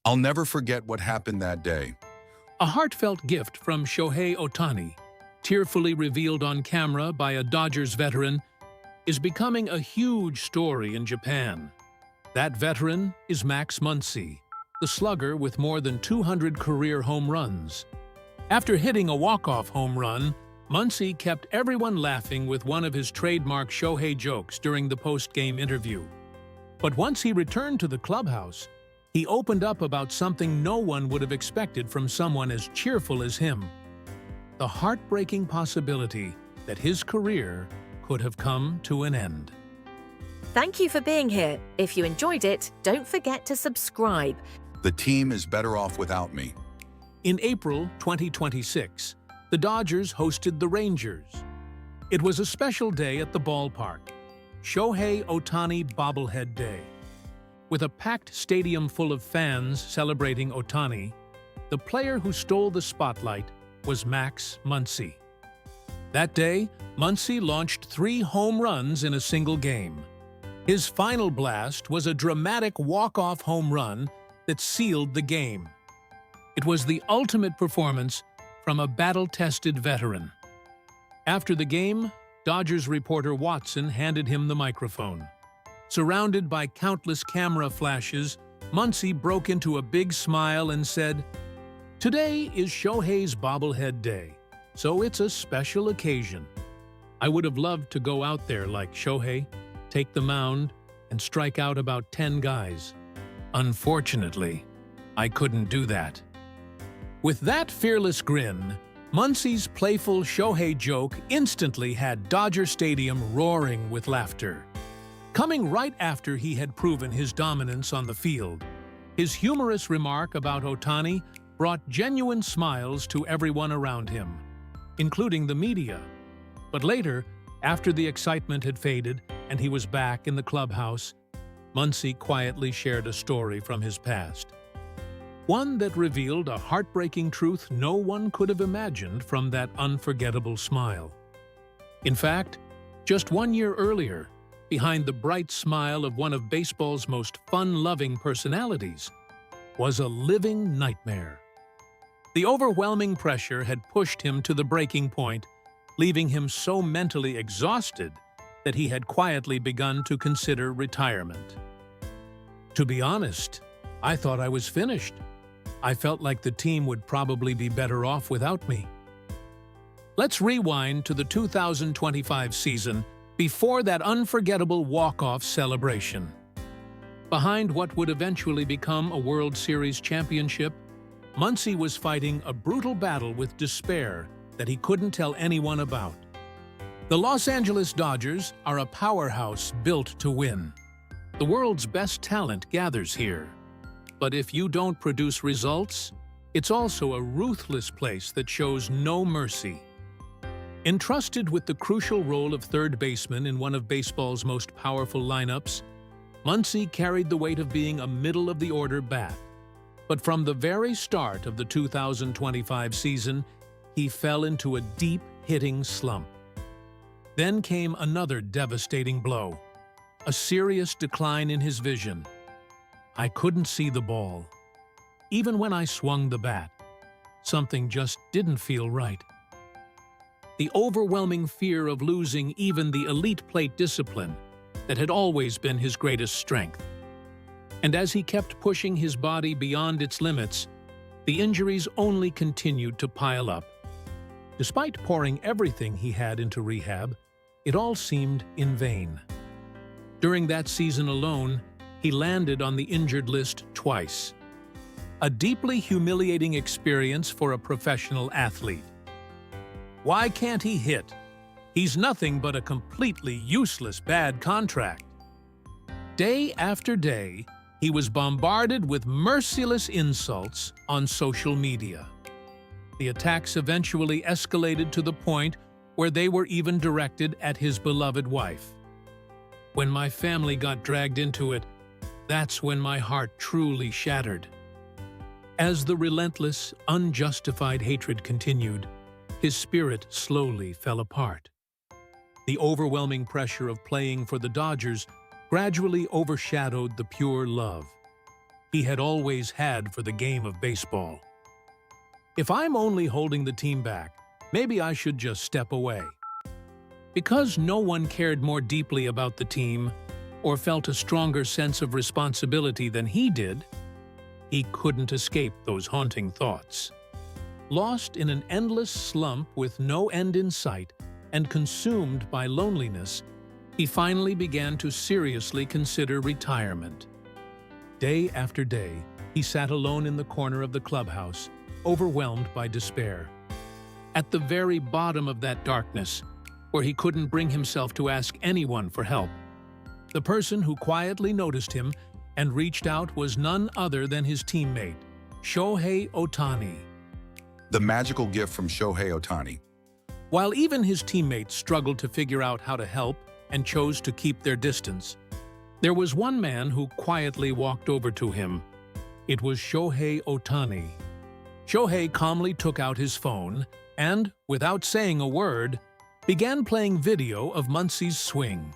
I'll never forget what happened that day. A heartfelt gift from Shohei Ohtani, tearfully revealed on camera by a Dodgers veteran, is becoming a huge story in Japan. That veteran is Max Muncy, the slugger with more than 200 career home runs. After hitting a walk-off home run, Muncy kept everyone laughing with one of his trademark Shohei jokes during the post-game interview. But once he returned to the clubhouse, he opened up about something no one would have expected from someone as cheerful as him: the heartbreaking possibility that his career could have come to an end. Thank you for being here. If you enjoyed it, don't forget to subscribe. The team is better off without me. In April 2026, the Dodgers hosted the Rangers. It was a special day at the ballpark, Shohei Ohtani Bobblehead Day. With a packed stadium full of fans celebrating Ohtani, the player who stole the spotlight was Max Muncy. That day, Muncy launched 3 home runs in a single game. His final blast was a dramatic walk-off home run that sealed the game. It was the ultimate performance from a battle-tested veteran. After the game, Dodgers reporter Watson handed him the microphone. Surrounded by countless camera flashes, Muncy broke into a big smile and said, "Today is Shohei's bobblehead day, so it's a special occasion. I would have loved to go out there like Shohei, take the mound, and strike out about 10 guys. Unfortunately, I couldn't do that." With that fearless grin, Muncy's playful Shohei joke instantly had Dodger Stadium roaring with laughter. Coming right after he had proven his dominance on the field, his humorous remark about Ohtani brought genuine smiles to everyone around him, including the media. But later, after the excitement had faded and he was back in the clubhouse, Muncy quietly shared a story from his past. One that revealed a heartbreaking truth no one could have imagined from that unforgettable smile. In fact, just 1 year earlier, behind the bright smile of one of baseball's most fun-loving personalities, was a living nightmare. The overwhelming pressure had pushed him to the breaking point, leaving him so mentally exhausted that he had quietly begun to consider retirement. "To be honest, I thought I was finished. I felt like the team would probably be better off without me." Let's rewind to the 2025 season before that unforgettable walk-off celebration. Behind what would eventually become a World Series championship, Muncy was fighting a brutal battle with despair that he couldn't tell anyone about. The Los Angeles Dodgers are a powerhouse built to win. The world's best talent gathers here. But if you don't produce results, it's also a ruthless place that shows no mercy. Entrusted with the crucial role of third baseman in one of baseball's most powerful lineups, Muncy carried the weight of being a middle-of-the-order bat. But from the very start of the 2025 season, he fell into a deep hitting slump. Then came another devastating blow, a serious decline in his vision. I couldn't see the ball. Even when I swung the bat, something just didn't feel right. The overwhelming fear of losing even the elite plate discipline that had always been his greatest strength. And as he kept pushing his body beyond its limits, the injuries only continued to pile up. Despite pouring everything he had into rehab, it all seemed in vain. During that season alone, he landed on the injured list twice. A deeply humiliating experience for a professional athlete. Why can't he hit? He's nothing but a completely useless bad contract. Day after day, he was bombarded with merciless insults on social media. The attacks eventually escalated to the point where they were even directed at his beloved wife. When my family got dragged into it, that's when my heart truly shattered. As the relentless, unjustified hatred continued, his spirit slowly fell apart. The overwhelming pressure of playing for the Dodgers gradually overshadowed the pure love. he had always had for the game of baseball. If I'm only holding the team back, maybe I should just step away. Because no one cared more deeply about the team or felt a stronger sense of responsibility than he did, he couldn't escape those haunting thoughts. Lost in an endless slump with no end in sight and consumed by loneliness, he finally began to seriously consider retirement. Day after day, he sat alone in the corner of the clubhouse, overwhelmed by despair. At the very bottom of that darkness, where he couldn't bring himself to ask anyone for help, the person who quietly noticed him and reached out was none other than his teammate, Shohei Ohtani. The magical gift from Shohei Ohtani. While even his teammates struggled to figure out how to help and chose to keep their distance, there was one man who quietly walked over to him. It was Shohei Ohtani. Shohei calmly took out his phone and, without saying a word, began playing video of Muncy's swing.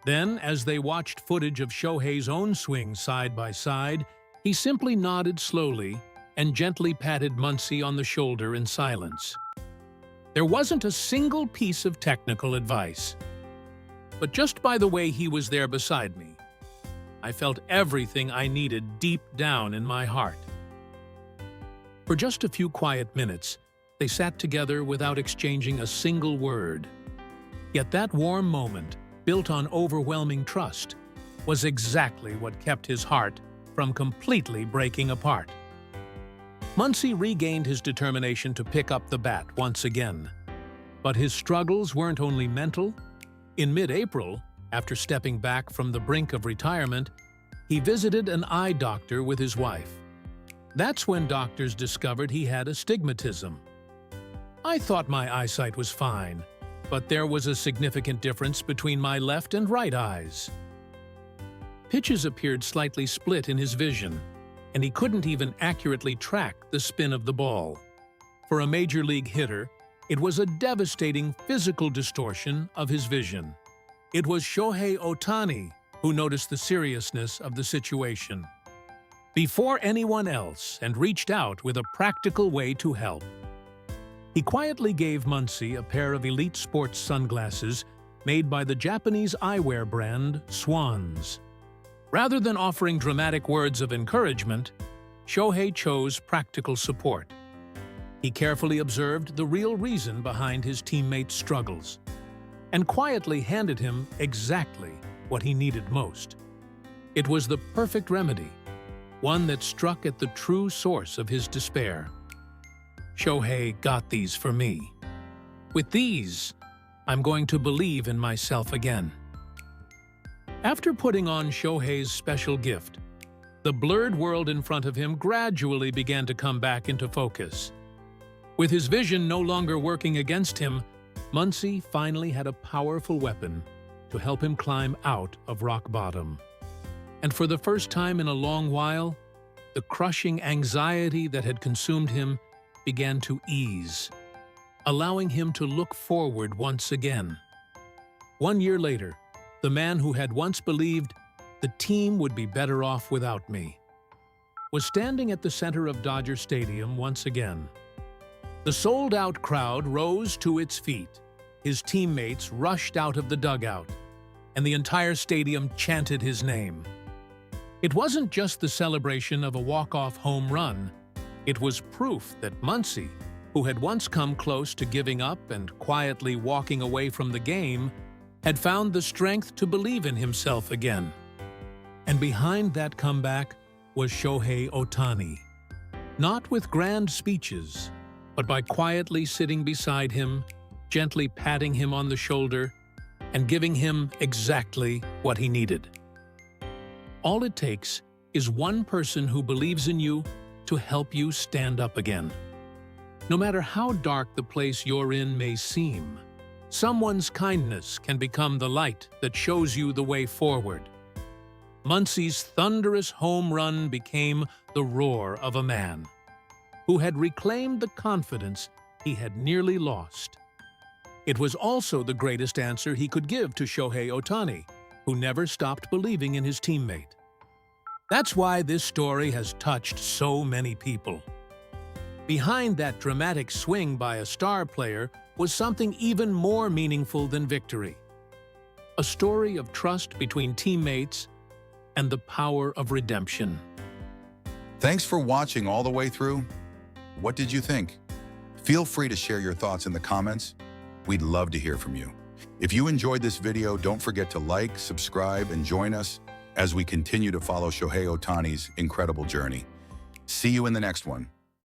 Then, as they watched footage of Shohei's own swing side by side, he simply nodded slowly and gently patted Muncy on the shoulder in silence. There wasn't a single piece of technical advice. But just by the way he was there beside me, I felt everything I needed deep down in my heart. For just a few quiet minutes, they sat together without exchanging a single word. Yet that warm moment, built on overwhelming trust, was exactly what kept his heart from completely breaking apart. Muncy regained his determination to pick up the bat once again. But his struggles weren't only mental. In mid-April, after stepping back from the brink of retirement, he visited an eye doctor with his wife. That's when doctors discovered he had astigmatism. I thought my eyesight was fine, but there was a significant difference between my left and right eyes. Pitches appeared slightly split in his vision, and he couldn't even accurately track the spin of the ball. For a major league hitter, it was a devastating physical distortion of his vision. It was Shohei Ohtani who noticed the seriousness of the situation before anyone else and reached out with a practical way to help. He quietly gave Muncy a pair of elite sports sunglasses made by the Japanese eyewear brand Swans. Rather than offering dramatic words of encouragement, Shohei chose practical support. He carefully observed the real reason behind his teammates' struggles and quietly handed him exactly what he needed most. It was the perfect remedy, one that struck at the true source of his despair. Shohei got these for me. With these, I'm going to believe in myself again. After putting on Shohei's special gift, the blurred world in front of him gradually began to come back into focus. With his vision no longer working against him, Muncy finally had a powerful weapon to help him climb out of rock bottom. And for the first time in a long while, the crushing anxiety that had consumed him began to ease, allowing him to look forward once again. 1 year later, the man who had once believed the team would be better off without me was standing at the center of Dodger Stadium once again. The sold-out crowd rose to its feet, his teammates rushed out of the dugout, and the entire stadium chanted his name. It wasn't just the celebration of a walk-off home run, it was proof that Muncy, who had once come close to giving up and quietly walking away from the game, had found the strength to believe in himself again. And behind that comeback was Shohei Ohtani. Not with grand speeches, but by quietly sitting beside him, gently patting him on the shoulder, and giving him exactly what he needed. All it takes is one person who believes in you to help you stand up again. No matter how dark the place you're in may seem, someone's kindness can become the light that shows you the way forward. Muncy's thunderous home run became the roar of a man who had reclaimed the confidence he had nearly lost. It was also the greatest answer he could give to Shohei Ohtani, who never stopped believing in his teammate. That's why this story has touched so many people. Behind that dramatic swing by a star player was something even more meaningful than victory. A story of trust between teammates and the power of redemption. Thanks for watching all the way through. What did you think? Feel free to share your thoughts in the comments. We'd love to hear from you. If you enjoyed this video, don't forget to like, subscribe, and join us as we continue to follow Shohei Ohtani's incredible journey. See you in the next one.